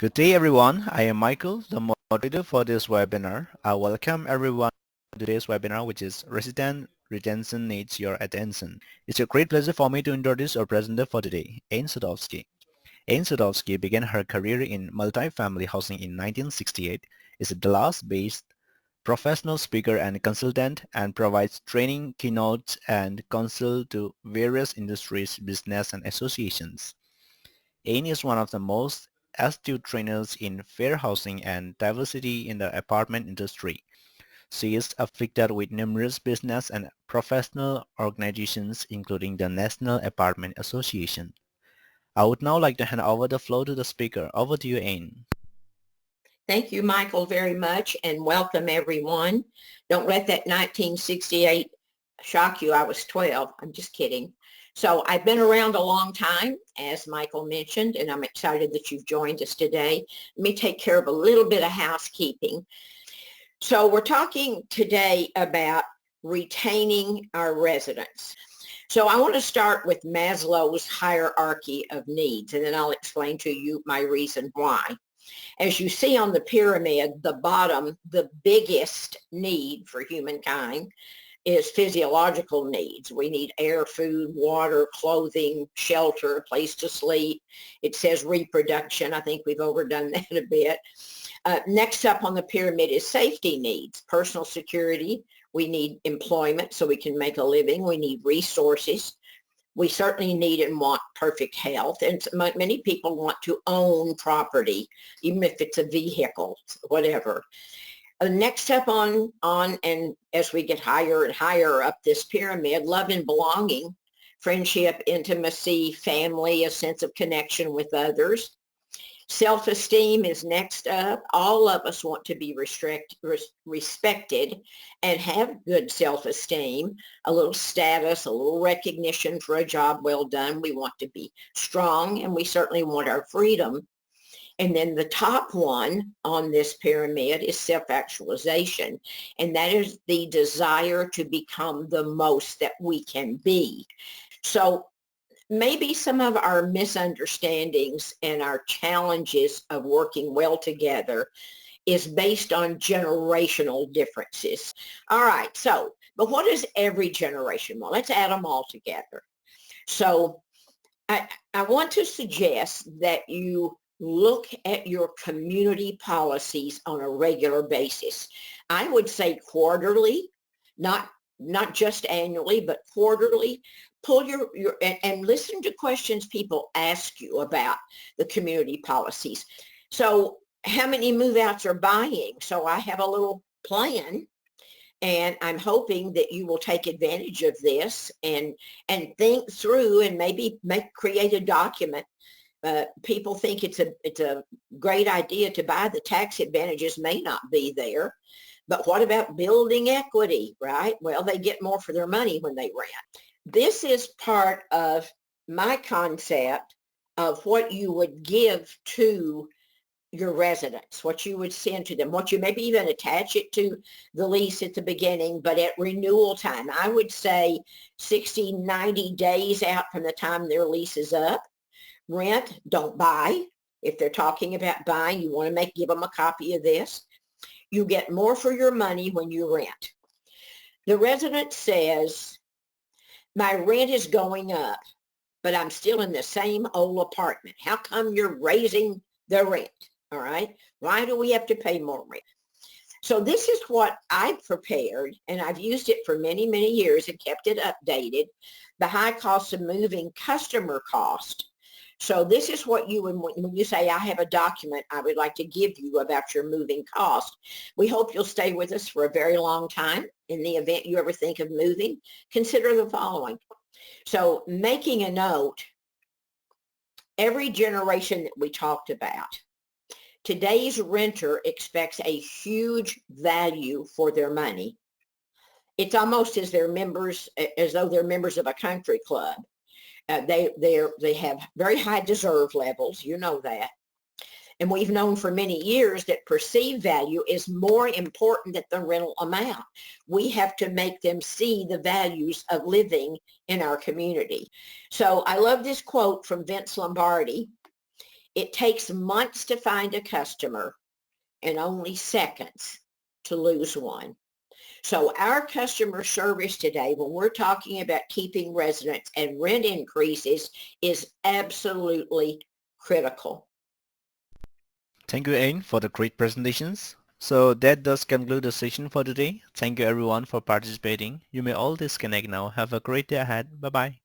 Good day, everyone. I am Michael, the moderator for this webinar. I welcome everyone to today's webinar, which is Resident Retention Needs Your Attention. It's a great pleasure for me to introduce our presenter for today, Anne Sadowski. Anne Sadowski began her career in multifamily housing in 1968, is a Dallas-based professional speaker and consultant, and provides training, keynotes, and counsel to various industries, business, and associations. Ain is one of the most astute trainers in fair housing and diversity in the apartment industry. She is affiliated with numerous business and professional organizations, including the National Apartment Association. I would now like to hand over the floor to the speaker. Over to you, Ain. Thank you, Michael, very much, and welcome, everyone. Don't let that 1968 shock you. I was 12. I'm just kidding. So I've been around a long time, as Michael mentioned, and I'm excited that you've joined us today. Let me take care of a little bit of housekeeping. So we're talking today about retaining our residents. So I want to start with Maslow's hierarchy of needs, and then I'll explain to you my reason why. As you see on the pyramid, the bottom, the biggest need for humankind is physiological needs. We need air, food, water, clothing, shelter, a place to sleep. It says reproduction. I think we've overdone that a bit. Next up on the pyramid is safety needs, personal security. We need employment so we can make a living. We need resources. We certainly need and want perfect health. And many people want to own property, even if it's a vehicle, whatever. Next up on and as we get higher and higher up this pyramid, love and belonging, friendship, intimacy, family, a sense of connection with others. Self-esteem is next up. All of us want to be respected and have good self-esteem, a little status, a little recognition for a job well done. We want to be strong, and we certainly want our freedom. And then the top one on this pyramid is self-actualization, and that is the desire to become the most that we can be. So maybe some of our misunderstandings and our challenges of working well together is based on generational differences. All right, so, but what does every generation want? Let's add them all together. So I want to suggest that you look at your community policies on a regular basis. I would say quarterly, not just annually, but quarterly. Pull your and listen to questions people ask you about the community policies. So how many move-outs are buying? So I have a little plan, and I'm hoping that you will take advantage of this and think through and maybe create a document. People think it's a great idea to buy. The tax advantages may not be there. But what about building equity, right? Well, they get more for their money when they rent. This is part of my concept of what you would give to your residents, what you would send to them, what you maybe even attach it to the lease at the beginning, but at renewal time, I would say 60, 90 days out from the time their lease is up. Rent, don't buy. If they're talking about buying, you want to give them a copy of this. You get more for your money when you rent. The resident says, my rent is going up, but I'm still in the same old apartment. How come you're raising the rent? All right. Why do we have to pay more rent? So this is what I've prepared, and I've used it for many, many years and kept it updated. The high cost of moving customer cost. So this is what you would, when you say, I have a document I would like to give you about your moving cost. We hope you'll stay with us for a very long time. In the event you ever think of moving, consider the following. So making a note, every generation that we talked about, today's renter expects a huge value for their money. It's almost as though they're members of a country club. They have very high deserve levels, you know that. And we've known for many years that perceived value is more important than the rental amount. We have to make them see the values of living in our community. So I love this quote from Vince Lombardi. It takes months to find a customer and only seconds to lose one. So our customer service today, when we're talking about keeping residents and rent increases, is absolutely critical. Thank you, Ain, for the great presentations. So that does conclude the session for today. Thank you everyone for participating. You may all disconnect now. Have a great day ahead. Bye-bye.